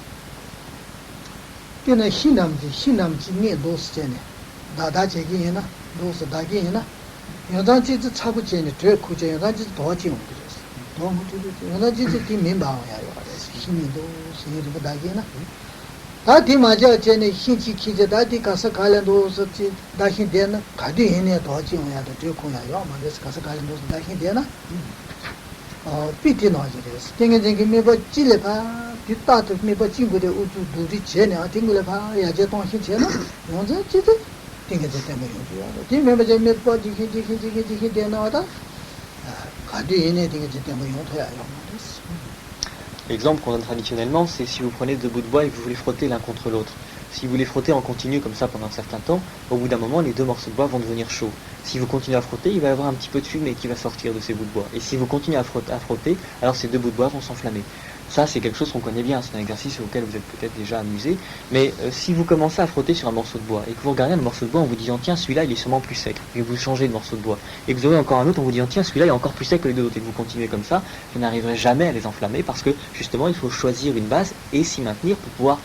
뒷다도 매번 친구들 우주 둘이 전에 딩글에 봐 야제 동시 전에 먼저 지도 딩게제 때문에 요지야 이 매번 제 매번 지기 되나다 가디 이내 딩게제 때문에 요토야 L'exemple qu'on donne traditionnellement, c'est si vous prenez deux bouts de bois et que vous les frottez l'un contre l'autre. Si vous les frottez en continu comme ça pendant un certain temps, au bout d'un moment, les deux morceaux de bois vont devenir chauds. Si vous continuez à frotter, il va y avoir un petit peu de fumée qui va sortir de ces bouts de bois. Et si vous continuez à frotter, alors ces deux bouts de bois vont s'enflammer. Ça, c'est quelque chose qu'on connaît bien, c'est un exercice auquel vous êtes peut-être déjà amusé. Mais si vous commencez à frotter sur un morceau de bois et que vous regardez le morceau de bois en vous disant tiens, celui-là il est sûrement plus sec, et que vous changez de morceau de bois, et que vous aurez encore un autre en vous disant tiens, celui-là il est encore plus sec que les deux autres, et que vous continuez comme ça, vous n'arriverez jamais à les enflammer parce que justement il faut choisir une base et s'y maintenir pour pouvoir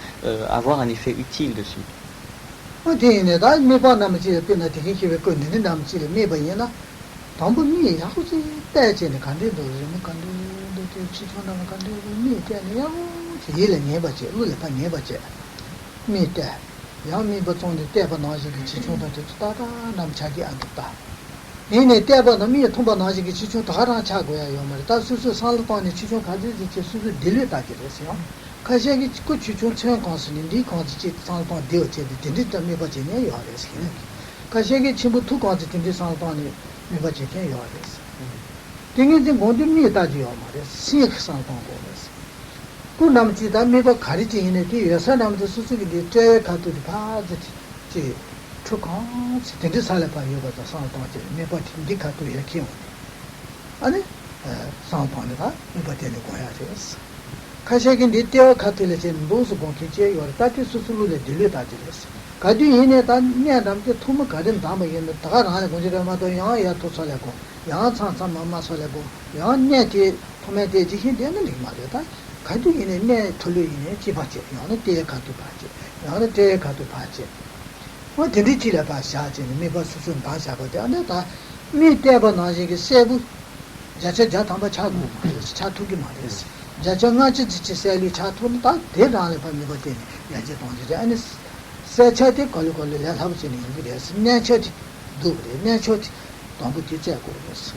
avoir un effet utile dessus. 가시기 꾸추촌 체험 관습인데 관지 상방 되어체 된데 좀 해봐지네 요하레스 가시기 친구 두 관지 된데 상방이 해봐지게 요하레스 등인지 모든이 따지요 말이야 시익 상방 보면서 그 남지다 매번 가리지네 뒤 여사 남도 수수기데 제 가도 바지 초강 된데 살아봐 요가다 상방지 매번 된데 가도 이렇게 아니 상방이다 매번되는 거야 됐어 가시긴 니때와 같을지 노스 본기제 요 따티 수술로에 들려다지랬어. 가디 이내 단내 담게 투무 가든 담에 있는 다가 하는 거지라마도 양아야 도살하고 양아 찬찬 mamma 살하고 양내티 투매대 지hin 되는 게 말이다. 가디 이내 내 틀려 이내 지바지. 양은 때 가도 바지. 양은 때 가도 바지. 뭐 드리지라 바샤지 메바 수순 바샤거든. 안에다 미때바 나지게 세부 자체 담바 차고 차투기 말이었어. 자정아지 지치셀이 차톤 다 대단히 밤이거든. 야제 동지데 아니 세차데 걸걸을 하버지니 그래서 내쳐지 두래 내쳐지 너무 뒤져고 그랬어.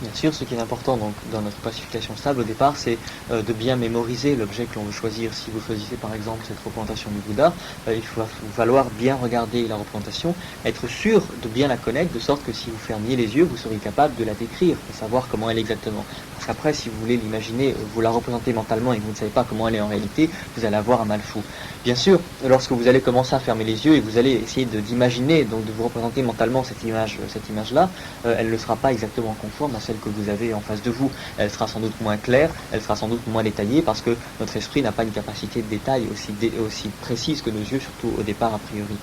Bien sûr, ce qui est important donc, dans notre classification stable au départ, c'est de bien mémoriser l'objet que l'on veut choisir. Si vous choisissez par exemple cette représentation du Bouddha, il va falloir bien regarder la représentation, être sûr de bien la connaître, de sorte que si vous fermiez les yeux, vous seriez capable de la décrire, de savoir comment elle est exactement. Parce qu'après, si vous voulez l'imaginer, vous la représentez mentalement et que vous ne savez pas comment elle est en réalité, vous allez avoir un mal fou. Bien sûr, lorsque vous allez commencer à fermer les yeux et vous allez essayer d'imaginer, donc de vous représenter mentalement cette image-là, elle ne sera pas exactement conforme à celle que vous avez en face de vous. Elle sera sans doute moins claire, elle sera sans doute moins détaillée parce que notre esprit n'a pas une capacité de détail aussi précise que nos yeux, surtout au départ a priori.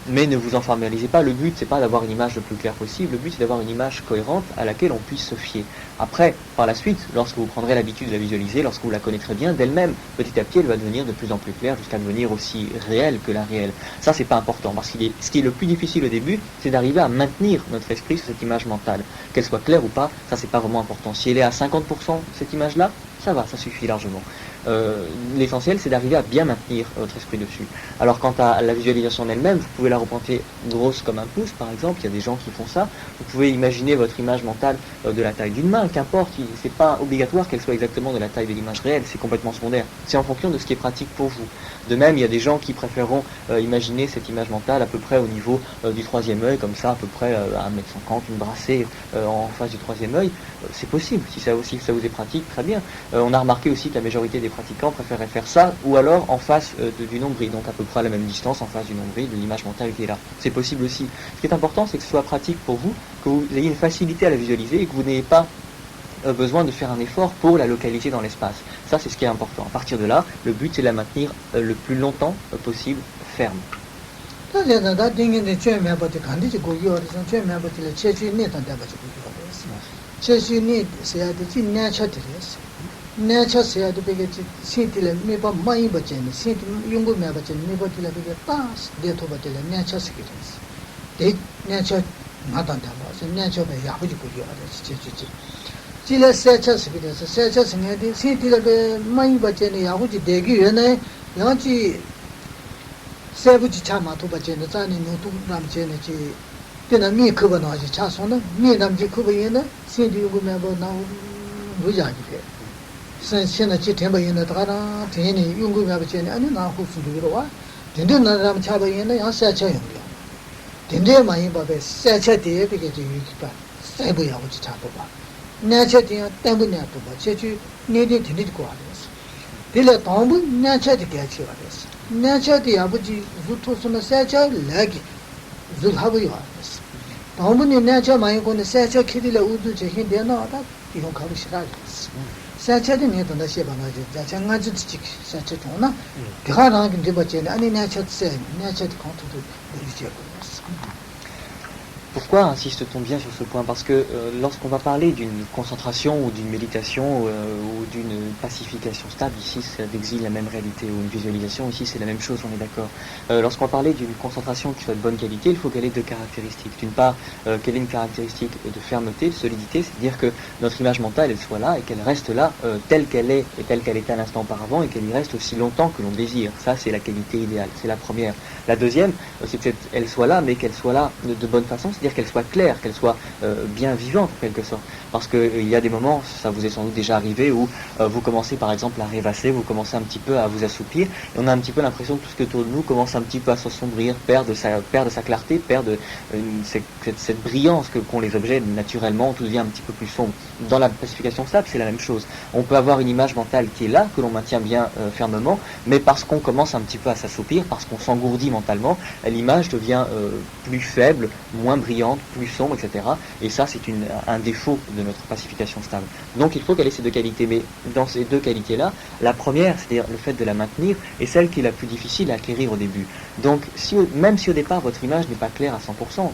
Mais ne vous en formalisez pas, le but c'est pas d'avoir une image le plus claire possible, le but c'est d'avoir une image cohérente à laquelle on puisse se fier. Après, par la suite, lorsque vous prendrez l'habitude de la visualiser, lorsque vous la connaîtrez bien, d'elle-même, petit à petit, elle va devenir de plus en plus claire jusqu'à devenir aussi réelle que la réelle. Ça, c'est pas important, parce que ce qui est le plus difficile au début, c'est d'arriver à maintenir notre esprit sur cette image mentale. Qu'elle soit claire ou pas, ça c'est pas vraiment important. Si elle est à 50% cette image-là, ça va, ça suffit largement. L'essentiel, c'est d'arriver à bien maintenir votre esprit dessus. Alors quant à la visualisation en elle-même, vous pouvez la représenter grosse comme un pouce, par exemple, il y a des gens qui font ça. Vous pouvez imaginer votre image mentale de la taille d'une main, qu'importe, c'est pas obligatoire qu'elle soit exactement de la taille de l'image réelle, c'est complètement secondaire. C'est en fonction de ce qui est pratique pour vous. De même, il y a des gens qui préféreront imaginer cette image mentale à peu près au niveau du troisième œil, comme ça, à peu près à 1m50, une brassée en face du troisième œil. C'est possible, si ça vous est pratique, très bien. On a remarqué aussi que la majorité des pratiquants préféraient faire ça, ou alors en face du nombril, donc à peu près à la même distance en face du nombril, de l'image mentale qui est là. C'est possible aussi. Ce qui est important, c'est que ce soit pratique pour vous, que vous ayez une facilité à la visualiser et que vous n'ayez pas besoin de faire un effort pour la localiser dans l'espace. Ça, c'est ce qui est important. À partir de là, le but, c'est de la maintenir le plus longtemps possible ferme. Nature said the biggest city, maybe my imagine, city, younger Mabatin, maybe the big pass, they told the nature secrets. They nature, not on the nature by Yahoo. Chile such as such as in the city of my imagine, Yahoo, they give you Yanchi Savuchi Chama to Bajan, the Zani, no two Ramjanachi. Then a mere Kubanaji Chasona, me Namji Kubayana, Cindy, you remember now, Rujaji. Sena Chitemba in the Tara, Tini, Yungu Gabachini, and now who's to do what? Didn't Ram Chaba in the Sacha. Didn't my Babe, Sacha de because you keep Sabuya which Tapaba. Nature dear, Tambuna, Chechu needed to need quarters. Dilla Tombu, nature to get you others. Nature the Abuji, Zutusuna Sacha, Lagi, Zulhabu. Tombu nature, my own Sacha Kidilla Udu, Hindiana, you don't come to 사체는 해도 다시 봐가지고 자장아지 직 사체도나 그가랑 근데 버전 아니 나쳤세 나쳤 컨트롤 되지고 Pourquoi insiste-t-on bien sur ce point? Parce que lorsqu'on va parler d'une concentration ou d'une méditation ou d'une pacification stable, ici ça désigne la même réalité, ou une visualisation, ici c'est la même chose, on est d'accord. Lorsqu'on va parler d'une concentration qui soit de bonne qualité, il faut qu'elle ait deux caractéristiques. D'une part, qu'elle ait une caractéristique de fermeté, de solidité, c'est-à-dire que notre image mentale elle soit là et qu'elle reste là telle qu'elle est et telle qu'elle était à l'instant auparavant et qu'elle y reste aussi longtemps que l'on désire. Ça c'est la qualité idéale, c'est la première. La deuxième, c'est qu'elle soit là, mais qu'elle soit là de bonne façon, c'est-à-dire qu'elle soit claire, qu'elle soit bien vivante en quelque sorte. Parce qu'il y a des moments, ça vous est sans doute déjà arrivé, où vous commencez par exemple à rêvasser, vous commencez un petit peu à vous assoupir, et on a un petit peu l'impression que tout ce qui est autour de nous commence un petit peu à s'assombrir, perdre sa clarté, perdre cette brillance qu'ont les objets naturellement, tout devient un petit peu plus sombre. Dans la pacification stable, c'est la même chose. On peut avoir une image mentale qui est là, que l'on maintient bien fermement, mais parce qu'on commence un petit peu à s'assoupir, parce qu'on s'engourdit mentalement, l'image devient plus faible, moins brillante, plus sombre, etc. Et ça, c'est un défaut de notre pacification stable. Donc il faut qu'elle ait ces deux qualités. Mais dans ces deux qualités-là, la première, c'est-à-dire le fait de la maintenir, est celle qui est la plus difficile à acquérir au début. Donc même si au départ votre image n'est pas claire à 100%,